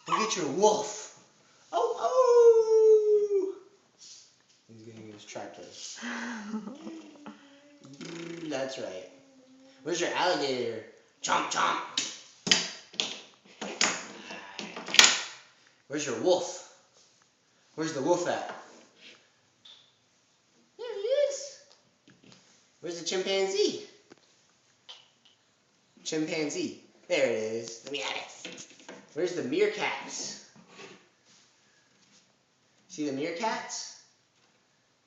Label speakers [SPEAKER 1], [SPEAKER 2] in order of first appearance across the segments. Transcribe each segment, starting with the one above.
[SPEAKER 1] Go get your wolf. Oh, oh. He's gonna use tractors. That's right. Where's your alligator? Chomp, chomp. Where's your wolf? Where's the wolf at? There he is. Where's the chimpanzee? Chimpanzee. There it is. Let me at it. Where's the meerkats? See the meerkats?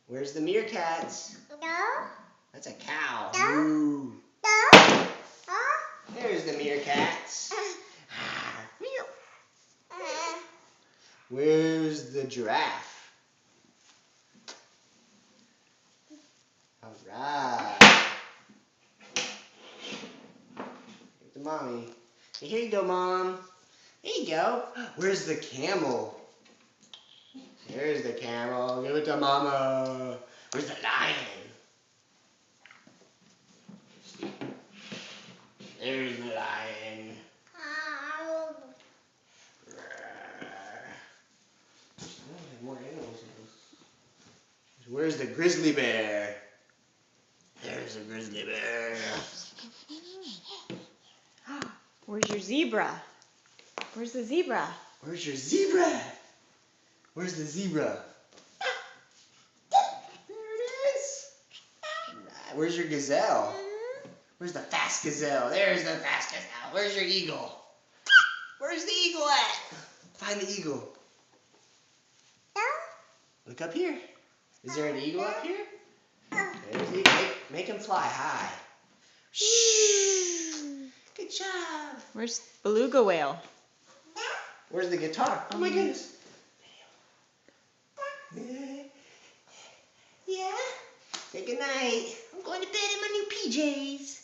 [SPEAKER 1] Where's the meerkats?
[SPEAKER 2] No.
[SPEAKER 1] That's a cow.
[SPEAKER 2] No.
[SPEAKER 1] Moo.
[SPEAKER 2] No.
[SPEAKER 1] There's the meerkats. Where's the giraffe? Alright. Get the mommy. Here you go, Mom. There you go. Where's the camel? There's the camel. Give it to Mama. Where's the lion? There's the lion. More animals in this. Where's the grizzly bear? There's a grizzly bear.
[SPEAKER 3] Where's your zebra? Where's the zebra?
[SPEAKER 1] Where's your zebra? Where's the zebra? There it is. Where's your gazelle? Where's the fast gazelle? There's the fast gazelle. Where's your eagle? Where's the eagle at? Find the eagle. Look up here. Is there an eagle up here? There's the eagle. Make him fly high. Shh. Good job.
[SPEAKER 3] Where's beluga whale?
[SPEAKER 1] Where's the guitar? Oh my goodness. Yeah. Say good night. I'm going to bed in my new PJs.